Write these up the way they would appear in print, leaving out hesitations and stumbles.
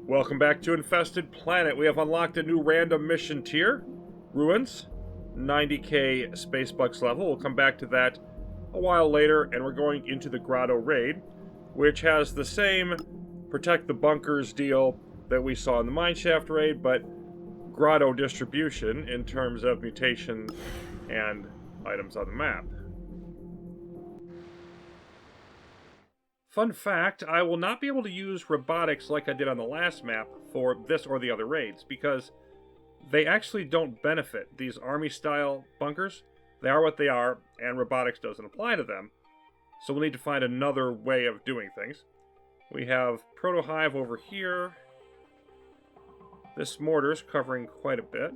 Welcome back to Infested Planet. We have unlocked a new random mission tier, Ruins, 90k space bucks level. We'll come back to that a while later, and we're going into the Grotto raid, which has the same protect the bunkers deal that we saw in the mineshaft raid, but Grotto distribution in terms of mutation and items on the map. Fun fact, I will not be able to use robotics like I did on the last map for this or the other raids, because they actually don't benefit these army-style bunkers. They are what they are, and robotics doesn't apply to them, so we'll need to find another way of doing things. We have Proto-Hive over here. This mortar's covering quite a bit.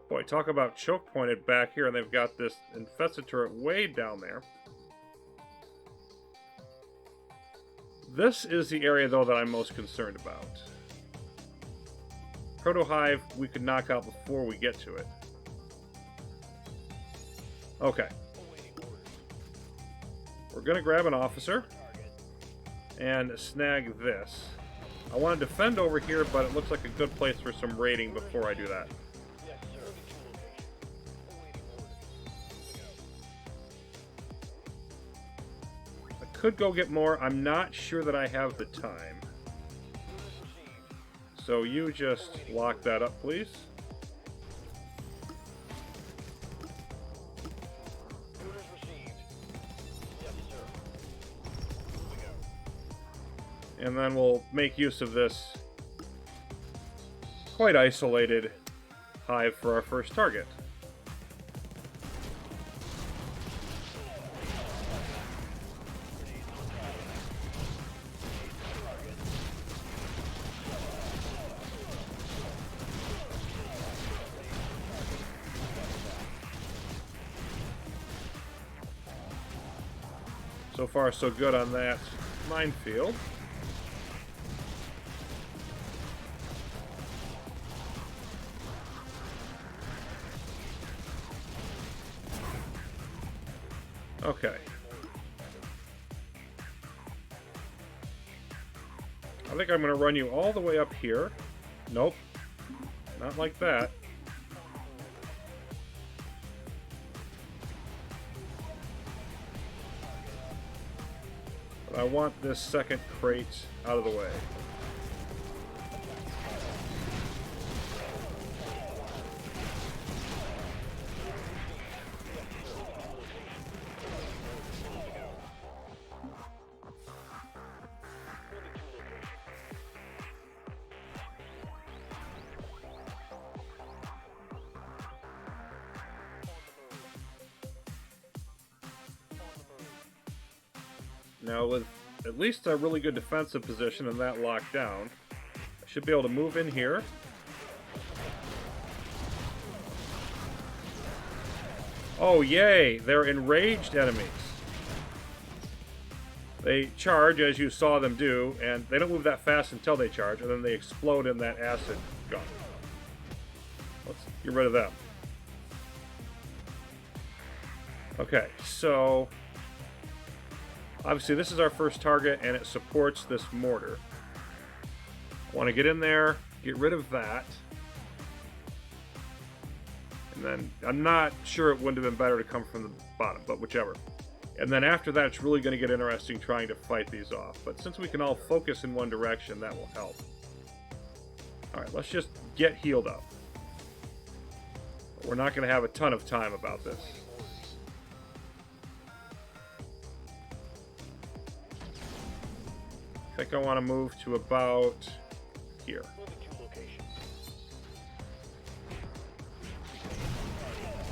Boy, talk about choke-pointed back here, and they've got this infested turret way down there. This is the area, though, that I'm most concerned about. Proto-Hive we could knock out before we get to it. Okay. We're going to grab an officer and snag this. I want to defend over here, but it looks like a good place for some raiding before I do that. Could go get more. I'm not sure that I have the time. So you just lock that up, please. And then we'll make use of this quite isolated hive for our first target. So far, so good on that minefield. Okay. I think I'm going to run you all the way up here. Nope. Not like that. I want this second crate out of the way. Now, with at least a really good defensive position and that lockdown, I should be able to move in here. Oh, yay! They're enraged enemies. They charge, as you saw them do, and they don't move that fast until they charge, and then they explode in that acid gun. Let's get rid of them. Okay, so obviously, this is our first target, and it supports this mortar. I want to get in there, get rid of that. And then, I'm not sure it wouldn't have been better to come from the bottom, but whichever. And then after that, it's really going to get interesting trying to fight these off. But since we can all focus in one direction, that will help. Alright, let's just get healed up. We're not going to have a ton of time about this. I think I want to move to about here.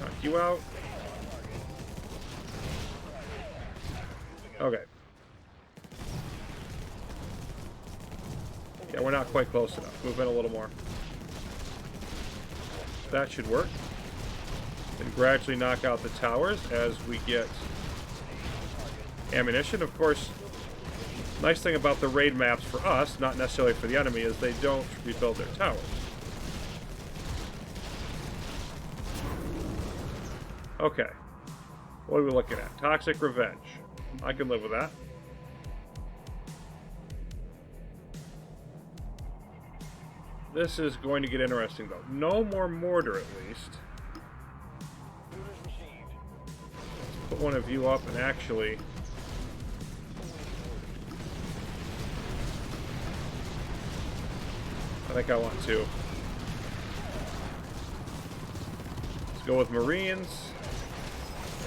Knock you out. Okay. Yeah, we're not quite close enough. Move in a little more. That should work. And gradually knock out the towers as we get ammunition. Of course, nice thing about the raid maps for us, not necessarily for the enemy, is they don't rebuild their towers. Okay. What are we looking at? Toxic Revenge. I can live with that. This is going to get interesting, though. No more mortar, at least. Let's put one of you up and actually... I think I want to. Let's go with Marines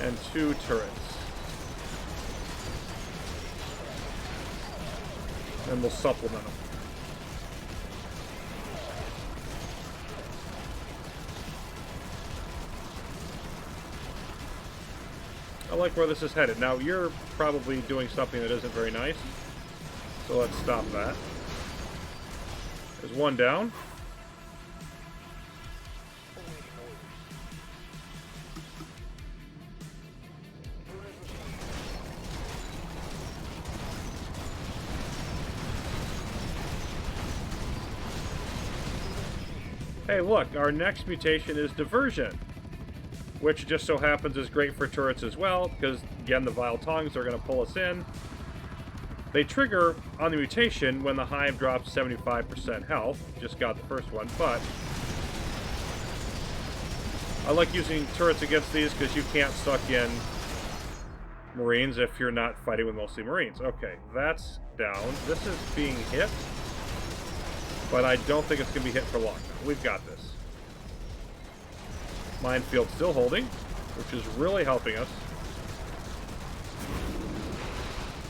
and 2 turrets. And we'll supplement them. I like where this is headed. Now, you're probably doing something that isn't very nice. So let's stop that. There's one down. Hey, look, our next mutation is diversion, which just so happens is great for turrets as well, because, again, the vile tongues are going to pull us in. They trigger on the mutation when the hive drops 75% health. Just got the first one, but I like using turrets against these because you can't suck in Marines if you're not fighting with mostly Marines. Okay, that's down. This is being hit, but I don't think it's going to be hit for long now. We've got this. Minefield still holding, which is really helping us.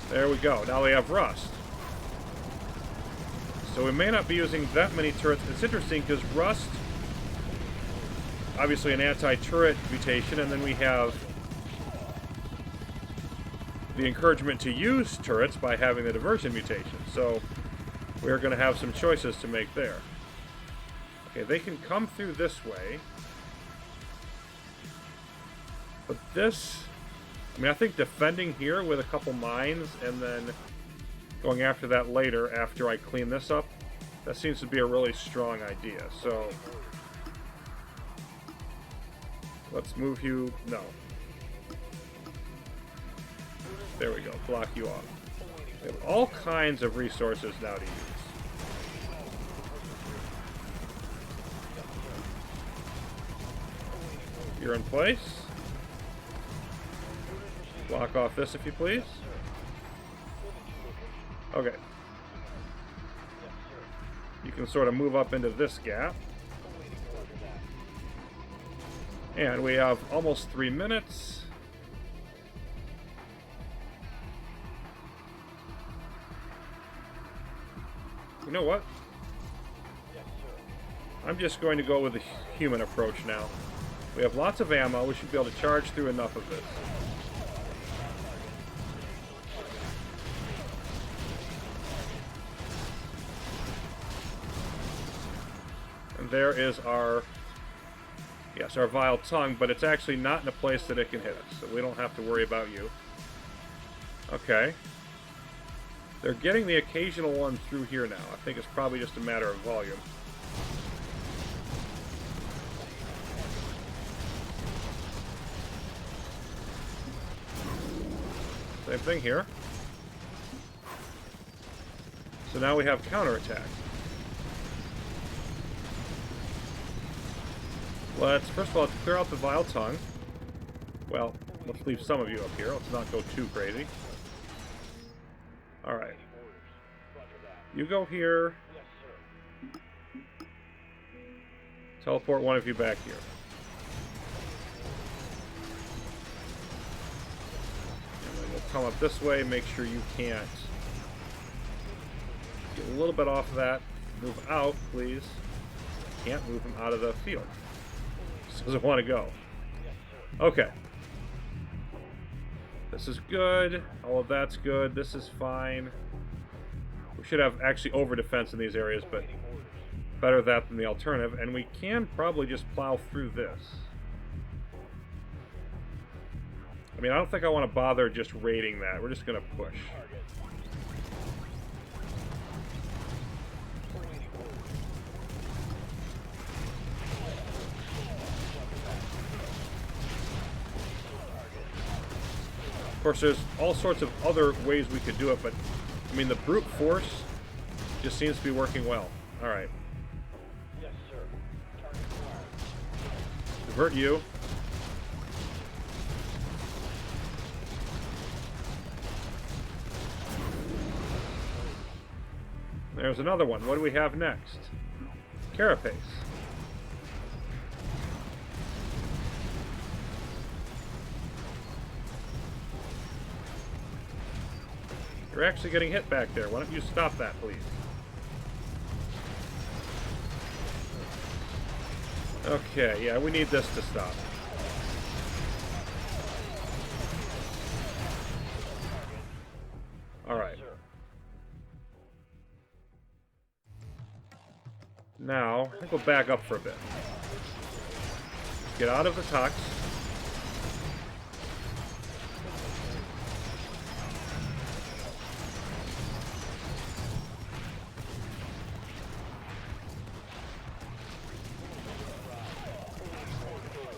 There we go. Now we have Rust. So we may not be using that many turrets. It's interesting because Rust, obviously an anti-turret mutation, and then we have the encouragement to use turrets by having the diversion mutation. So we're going to have some choices to make there. Okay, they can come through this way. But this... I mean, I think defending here with a couple mines and then going after that later after I clean this up, that seems to be a really strong idea. So let's move you. No. There we go. Block you off. We have all kinds of resources now to use. You're in place. Block off this, if you please. Okay. You can sort of move up into this gap. And we have almost 3 minutes. You know what? I'm just going to go with the human approach now. We have lots of ammo. We should be able to charge through enough of this. There is our, yes, our vile tongue, but it's actually not in a place that it can hit us, so we don't have to worry about you. Okay. They're getting the occasional one through here now. I think it's probably just a matter of volume. Same thing here. So now we have counterattack. Let's, first of all, clear out the vile tongue. Well, let's leave some of you up here. Let's not go too crazy. Alright. You go here. Teleport one of you back here. And then we'll come up this way, make sure you can't get a little bit off of that. Move out, please. Can't move him out of the field. Doesn't want to go. Okay. This is good. All of that's good. This is fine. We should have actually over defense in these areas, but better that than the alternative. And we can probably just plow through this. I mean, I don't think I want to bother just raiding that. We're just going to push. Of course, there's all sorts of other ways we could do it, but, I mean, the brute force just seems to be working well. Alright. Divert you. There's another one. What do we have next? Carapace. You're actually getting hit back there. Why don't you stop that, please? Okay, yeah, we need this to stop. Alright. Now, I think we'll back up for a bit. Get out of the tox.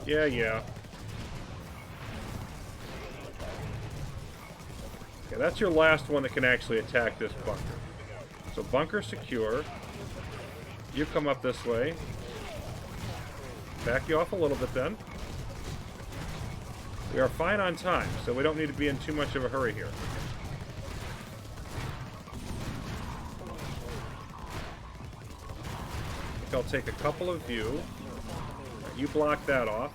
Yeah, yeah. Okay, that's your last one that can actually attack this bunker. So bunker secure. You come up this way. Back you off a little bit then. We are fine on time, so we don't need to be in too much of a hurry here. I think I'll take a couple of you. You block that off.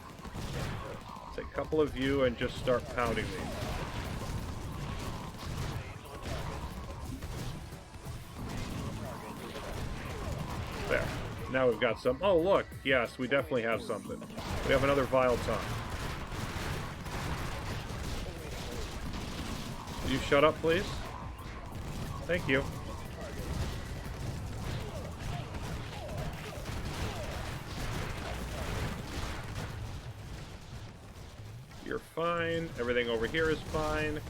Take a couple of you and just start pounding me. There. Now we've got some. Oh, look. Yes, we definitely have something. We have another vile tongue. Will you shut up, please? Thank you. You're fine. Everything over here is fine.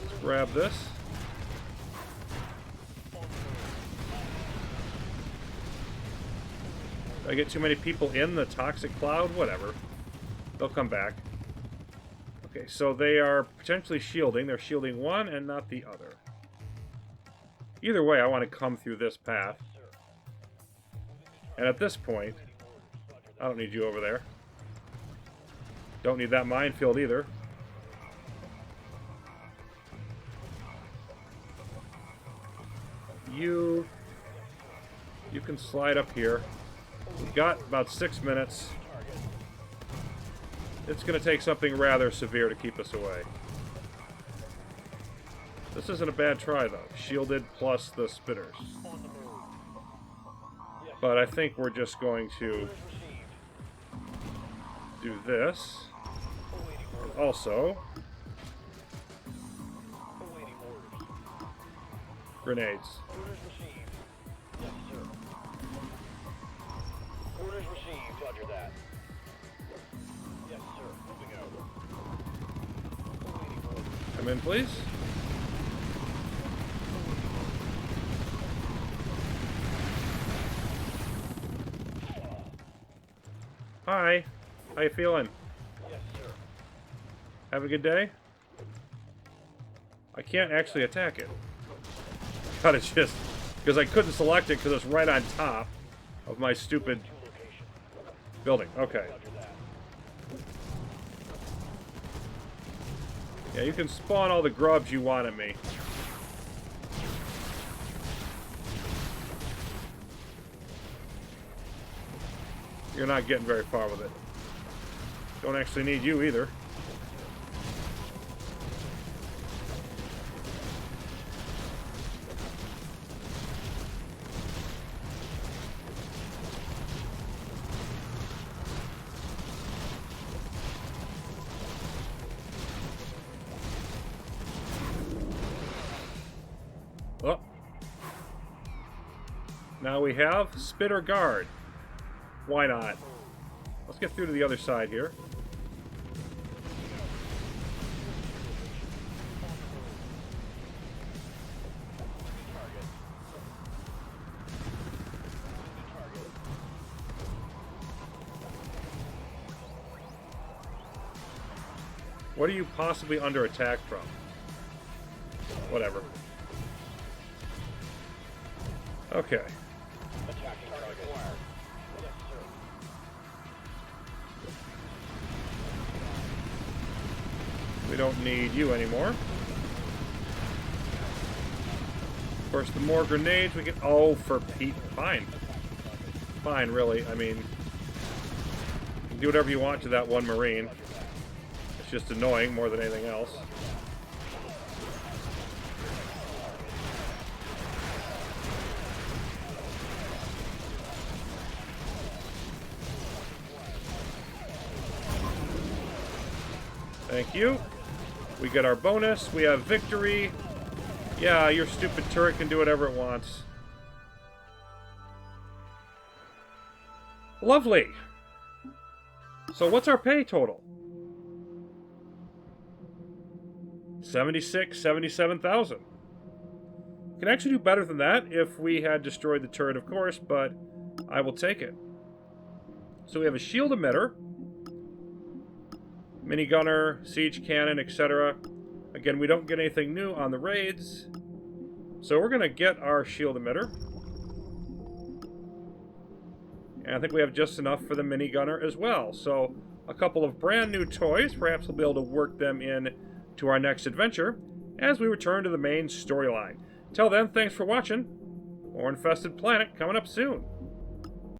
Let's grab this. Did I get too many people in the toxic cloud? Whatever. They'll come back. Okay, so they are potentially shielding. They're shielding one and not the other. Either way, I want to come through this path. And at this point, I don't need you over there. Don't need that minefield either. You can slide up here. We've got about 6 minutes. It's going to take something rather severe to keep us away. This isn't a bad try, though. Shielded plus the spitters. But I think we're just going to do this. And also, grenades. Come in, please. Hi. How you feeling? Yes, sir. Have a good day? I can't actually attack it. Gotta just... Because I couldn't select it because it's right on top of my stupid building. Okay. Yeah, you can spawn all the grubs you want at me. You're not getting very far with it. Don't actually need you either. Oh. Now we have Spitter Guard. Why not? Let's get through to the other side here. What are you possibly under attack from? Whatever. Okay. We don't need you anymore. Of course, the more grenades we get... Oh, for Pete. Fine. Fine, really. I mean, you can do whatever you want to that one Marine. It's just annoying more than anything else. Thank you. We get our bonus. We have victory. Yeah, your stupid turret can do whatever it wants. Lovely. So what's our pay total? 77,000. Can actually do better than that if we had destroyed the turret, of course, but I will take it. So we have a shield emitter, minigunner, siege cannon, etc. Again, we don't get anything new on the raids, so we're going to get our shield emitter. And I think we have just enough for the minigunner as well. So a couple of brand new toys. Perhaps we'll be able to work them in to our next adventure as we return to the main storyline. Till then, thanks for watching. More Infested Planet coming up soon.